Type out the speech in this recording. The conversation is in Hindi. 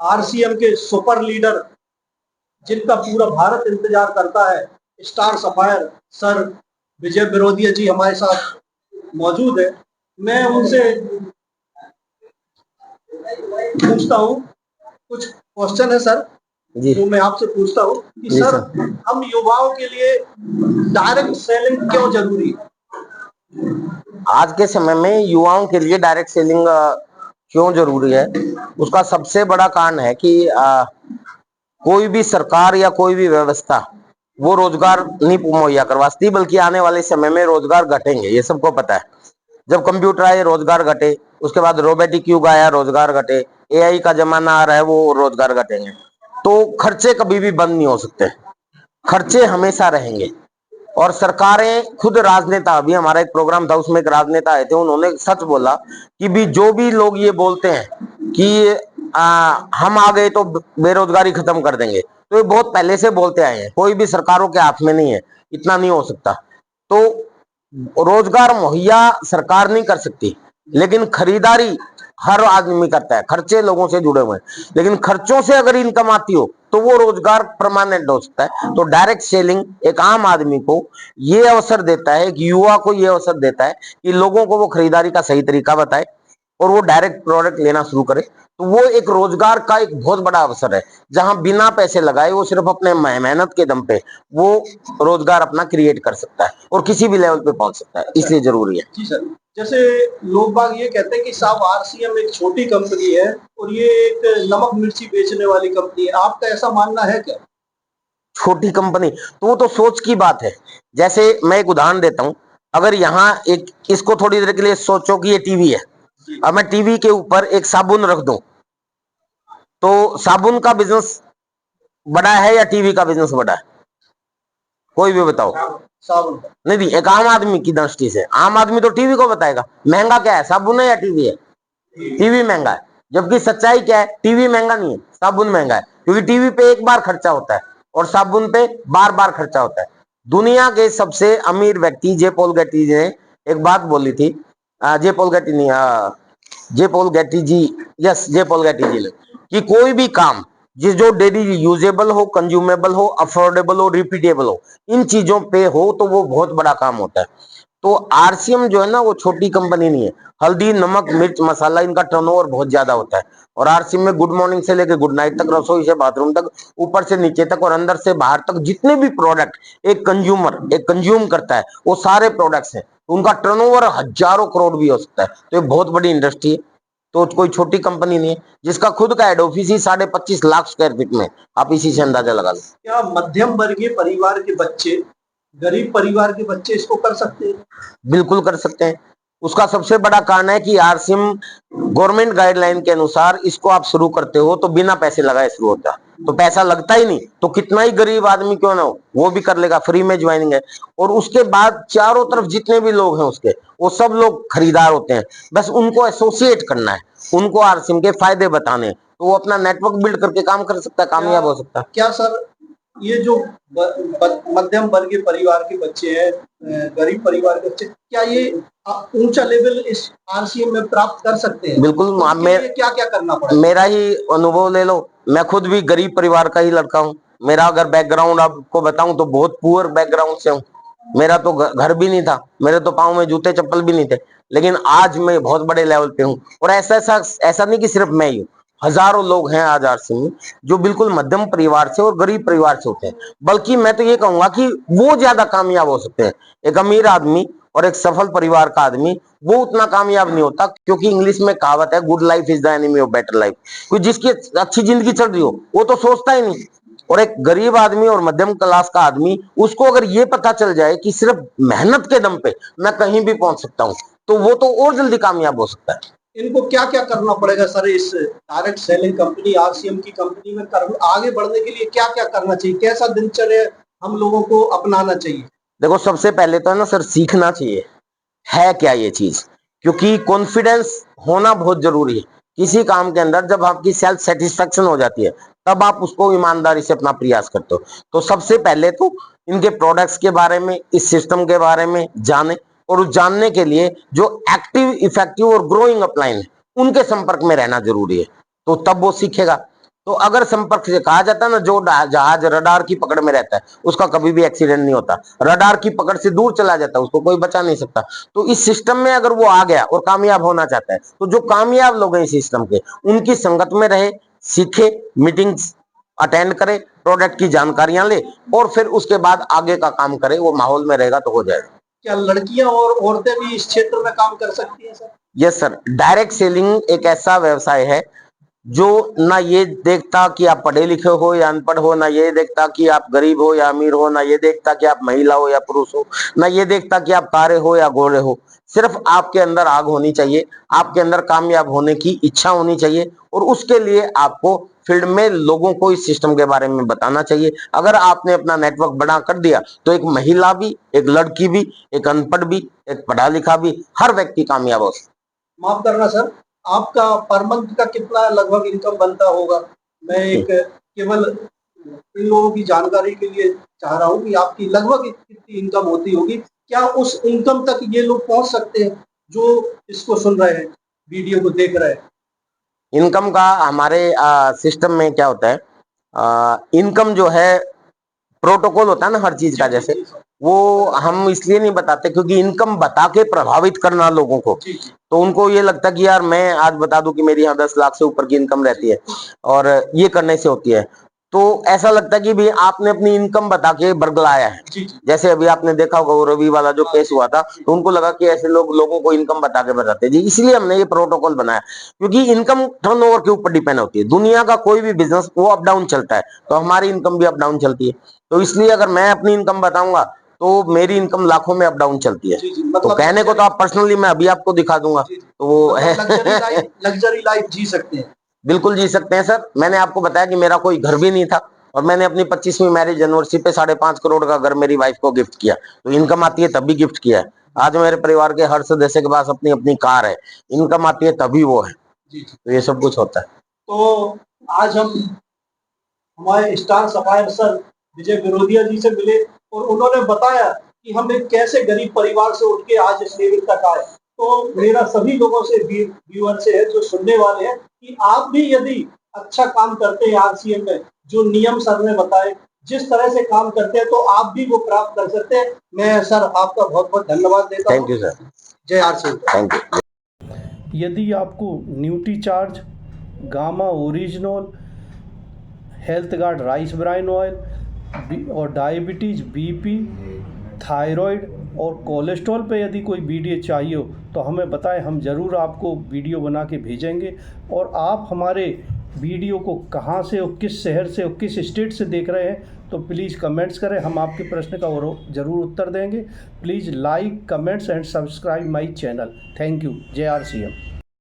आरसीएम के सुपर लीडर जिनका पूरा भारत इंतजार करता है, स्टार सफायर सर विजय बिरोदिया जी हमारे साथ मौजूद है। मैं उनसे पूछता हूँ, कुछ क्वेश्चन है सर जी जो मैं आपसे पूछता हूँ कि जी सर सर। हम युवाओं के लिए डायरेक्ट सेलिंग क्यों जरूरी है? आज के समय में युवाओं के लिए डायरेक्ट सेलिंग क्यों जरूरी है, उसका सबसे बड़ा कारण है कि कोई भी सरकार या कोई भी व्यवस्था वो रोजगार नहीं मुहैया करवाती, बल्कि आने वाले समय में रोजगार घटेंगे, ये सबको पता है। जब कंप्यूटर आए रोजगार घटे, उसके बाद रोबोटिक युग आया रोजगार घटे, एआई का जमाना आ रहा है वो रोजगार घटेंगे। तो खर्चे कभी भी बंद नहीं हो सकते, खर्चे हमेशा रहेंगे। और सरकारें खुद, राजनेता, अभी हमारा एक प्रोग्राम था उसमें एक राजनेता आए थे, उन्होंने सच बोला कि भी जो भी लोग ये बोलते हैं कि हम आ गए तो बेरोजगारी खत्म कर देंगे, तो ये बहुत पहले से बोलते आए हैं, कोई भी सरकारों के हाथ में नहीं है, इतना नहीं हो सकता। तो रोजगार मुहैया सरकार नहीं कर सकती, लेकिन खरीदारी हर आदमी करता है, खर्चे लोगों से जुड़े हुए हैं, लेकिन खर्चों से अगर इनकम आती हो तो वो रोजगार परमानेंट हो सकता है। तो डायरेक्ट सेलिंग एक आम आदमी को ये अवसर देता है, कि युवा को ये अवसर देता है कि लोगों को वो खरीदारी का सही तरीका बताए और वो डायरेक्ट प्रोडक्ट लेना शुरू करे। तो वो एक रोजगार का एक बहुत बड़ा अवसर है, जहां बिना पैसे लगाए वो सिर्फ अपने मेहनत के दम पे वो रोजगार अपना क्रिएट कर सकता है और किसी भी लेवल पे पहुंच सकता है, इसलिए जरूरी है। जी सर, जैसे लोग बाग ये कहते हैं कि साहब आरसीएम एक छोटी कंपनी है और ये एक नमक मिर्ची बेचने वाली कंपनी है, आपका ऐसा मानना है क्या? छोटी कंपनी तो वो तो सोच की बात है। जैसे मैं एक उदाहरण देता हूं, अगर यहाँ एक, इसको थोड़ी देर के लिए सोचो कि ये टीवी है, अब मैं टीवी के ऊपर एक साबुन रख दूं, तो साबुन का बिजनेस बड़ा है या टीवी का बिजनेस बड़ा है? कोई भी बताओ। साबुन। नहीं नहीं, एक आम आदमी की दृष्टि से आम आदमी तो टीवी को बताएगा। महंगा क्या है, साबुन है या टीवी है? टीवी महंगा है। जबकि सच्चाई क्या है, टीवी महंगा नहीं है, साबुन महंगा है, क्योंकि टीवी पे एक बार खर्चा होता है और साबुन पे बार बार खर्चा होता है। दुनिया के सबसे अमीर व्यक्ति जे पॉल गेटी ने एक बात बोली थी, जे पॉल गेटी नहीं, जे पॉल गेटी जी, यस जे पॉल गेटी जी ने, कि कोई भी काम जिस जो डेली यूजेबल हो, कंज्यूमेबल हो, अफोर्डेबल हो, रिपीटेबल हो, इन चीजों पे हो तो वो बहुत बड़ा काम होता है। तो आरसीएम जो है ना, वो छोटी कंपनी नहीं है। हल्दी, नमक, मिर्च, मसाला, इनका टर्नओवर बहुत ज्यादा होता है। और आरसीएम में गुड मॉर्निंग से लेकर गुड नाइट तक, रसोई से बाथरूम तक, ऊपर से नीचे तक और अंदर से बाहर तक, जितने भी प्रोडक्ट एक कंज्यूमर एक कंज्यूम करता है वो सारे प्रोडक्ट्स हैं। उनका टर्नओवर हजारों करोड़ भी हो सकता है। तो ये बहुत बड़ी इंडस्ट्री है, तो कोई छोटी कंपनी नहीं है, जिसका खुद का हेड ऑफिस ही 25.5 लाख स्क्वायर फीट में। आप इसी से अंदाजा लगा लो। क्या मध्यम वर्गीय परिवार के बच्चे, गरीब परिवार के बच्चे इसको कर सकते हैं? बिल्कुल कर सकते हैं। उसका सबसे बड़ा कारण है कि आरसीएम गवर्नमेंट गाइडलाइन के अनुसार इसको आप शुरू करते हो तो बिना पैसे लगाए शुरू होता है, तो पैसा लगता ही नहीं, तो कितना ही गरीब आदमी क्यों ना हो वो भी कर लेगा, फ्री में ज्वाइनिंग है। और उसके बाद चारों तरफ जितने भी लोग हैं उसके, वो सब लोग खरीदार होते हैं, बस उनको एसोसिएट करना है, उनको आरसीएम के फायदे बताने, तो वो अपना नेटवर्क बिल्ड करके काम कर सकता है, कामयाब हो सकता है। क्या सर ये जो मध्यम वर्गीय परिवार के बच्चे हैं, गरीब परिवार के बच्चे, क्या ये ऊंचा लेवल इस आरसीएम में प्राप्त कर सकते हैं? बिल्कुल। तो क्या क्या करना पड़ेगा? मेरा ही अनुभव ले लो, मैं खुद भी गरीब परिवार का ही लड़का हूँ। मेरा अगर बैकग्राउंड आपको बताऊं तो बहुत पुअर बैकग्राउंड से हूँ। मेरा तो घर भी नहीं था, मेरे तो पाँव में जूते चप्पल भी नहीं थे, लेकिन आज मैं बहुत बड़े लेवल पे हूँ। और ऐसा नहीं कि सिर्फ मैं ही हूँ, हजारों लोग हैं आज आरसीएम में जो बिल्कुल मध्यम परिवार से और गरीब परिवार से होते हैं। बल्कि मैं तो ये कहूंगा कि वो ज्यादा कामयाब हो सकते हैं। एक अमीर आदमी और एक सफल परिवार का आदमी वो उतना कामयाब नहीं होता, क्योंकि इंग्लिश में कहावत है, good life is the enemy of better life. कोई जिसकी अच्छी जिंदगी चल रही हो वो तो सोचता ही नहीं। और एक गरीब आदमी और मध्यम क्लास का आदमी, उसको अगर ये पता चल जाए कि सिर्फ मेहनत के दम पे मैं कहीं भी पहुंच सकता हूं, तो वो तो और जल्दी कामयाब हो सकता है। इनको क्या क्या करना पड़ेगा सर, इस डायरेक्ट सेलिंग कंपनी आरसीएम की कंपनी में आगे बढ़ने के लिए क्या क्या करना चाहिए, कैसा दिनचर्या हम लोगों को अपनाना चाहिए? देखो, सबसे पहले तो है ना सर, सीखना चाहिए है क्या ये चीज, क्योंकि कॉन्फिडेंस होना बहुत जरूरी है किसी काम के अंदर। जब आपकी सेल्फ सेटिस्फेक्शन हो जाती है तब आप उसको ईमानदारी से अपना प्रयास करते हो। तो सबसे पहले तो इनके प्रोडक्ट्स के बारे में, इस सिस्टम के बारे में जाने, और उस जानने के लिए जो एक्टिव, इफेक्टिव और ग्रोइंग अपलाइन है उनके संपर्क में रहना जरूरी है, तो तब वो सीखेगा। तो अगर संपर्क से कहा जाता है ना, जो जहाज रडार की पकड़ में रहता है उसका कभी भी एक्सीडेंट नहीं होता, रडार की पकड़ से दूर चला जाता है उसको कोई बचा नहीं सकता। तो इस सिस्टम में अगर वो आ गया और कामयाब होना चाहता है, तो जो कामयाब लोग हैं इस सिस्टम के, उनकी संगत में रहे, सीखे, मीटिंग्स अटेंड करे, प्रोडक्ट की जानकारियां ले और फिर उसके बाद आगे का काम करे, वो माहौल में रहेगा तो हो जाएगा। क्या लड़कियां और औरतें भी इस क्षेत्र में काम कर सकती हैं sir? Yes sir, direct selling एक ऐसा व्यवसाय है जो ना ये देखता कि आप पढ़े लिखे हो या अनपढ़ हो, ना ये देखता कि आप गरीब हो या अमीर हो, ना ये देखता कि आप महिला हो या पुरुष हो, ना ये देखता कि आप कारे हो या गोरे हो। सिर्फ आपके अंदर आग होनी चाहिए, आपके अंदर कामयाब होने की इच्छा होनी चाहिए और उसके लिए आपको फील्ड में लोगों को इस सिस्टम के बारे में बताना चाहिए। अगर आपने अपना नेटवर्क बड़ा कर दिया तो एक महिला भी, एक लड़की भी, एक अनपढ़ भी, एक पढ़ा लिखा भी, हर व्यक्ति कामयाब हो सकता है। माफ करना सर, आपका पर मंथ का कितना लगभग इनकम बनता होगा? मैं एक केवल इन लोगों की जानकारी के लिए चाह रहा हूँ कि आपकी लगभग कितनी इनकम होती होगी, क्या उस इनकम तक ये लोग पहुंच सकते हैं जो इसको सुन रहे हैं, वीडियो को देख रहे हैं? इनकम का हमारे सिस्टम में क्या होता है, इनकम जो है प्रोटोकॉल होता है ना हर चीज का, जैसे जी, सर। वो हम इसलिए नहीं बताते क्योंकि इनकम बता के प्रभावित करना लोगों को, जी, जी। तो उनको ये लगता है कि यार मैं आज बता दूं कि मेरी यहाँ 10 लाख से ऊपर की इनकम रहती है और ये करने से होती है, तो ऐसा लगता है कि भाई आपने अपनी इनकम बता के बरगलाया है। जी, जी। जैसे अभी आपने देखा होगा वो रवि वाला जो केस हुआ था, तो उनको लगा कि ऐसे लोग लोगों को इनकम बता के बताते हैं जी, इसलिए हमने ये प्रोटोकॉल बनाया क्योंकि इनकम टर्नओवर के ऊपर डिपेंड होती है। दुनिया का कोई भी बिजनेस वो अप डाउन चलता है, तो हमारी इनकम भी अप डाउन चलती है, तो इसलिए अगर मैं अपनी इनकम बताऊंगा तो मेरी इनकम लाखों में अप डाउन चलती है। जी, जी, तो मतलब कहने को तो आप पर्सनली मैं अभी आपको दिखा दूंगा, जी, जी। तो वो है लग्जरी लाइफ जी सकते हैं। बिल्कुल जी सकते हैं सर। मैंने आपको बताया कि मेरा कोई घर भी नहीं था और मैंने अपनी 25वीं मैरिज एनिवर्सरी पे 5.5 करोड़ का घर मेरी वाइफ को गिफ्ट किया, तो इनकम आती है तभी गिफ्ट किया है। आज मेरे परिवार के हर सदस्य के पास अपनी अपनी कार है, इनकम आती है तभी वो है। जी, जी। तो ये सब कुछ होता है। तो आज हम हमारे स्टार सफायर सर विजय बिरोदिया जी से मिले और उन्होंने बताया कि हम एक कैसे गरीब परिवार से उठ के आज इस लेवल तक आए। तो मेरा सभी लोगों से व्यूअर से है जो सुनने वाले हैं कि आप भी यदि अच्छा काम करते हैं आरसीएम में, जो नियम सर ने बताए, जिस तरह से काम करते हैं, तो आप भी वो प्राप्त कर सकते हैं। मैं सर आपका बहुत बहुत धन्यवाद देता हूँ। Thank you sir. जय आरसीएम। Thank you. यदि आपको Nutricharge, gamma original, health guard rice bran oil और डायबिटीज़, बीपी, थायराइड और कोलेस्ट्रॉल पे यदि कोई वीडियो चाहिए हो तो हमें बताएं, हम ज़रूर आपको वीडियो बना के भेजेंगे। और आप हमारे वीडियो को कहाँ से और किस शहर से और किस स्टेट से देख रहे हैं तो प्लीज़ कमेंट्स करें, हम आपके प्रश्न का ज़रूर उत्तर देंगे। Please like, comments and subscribe my channel. Thank you. जय आरसीएम।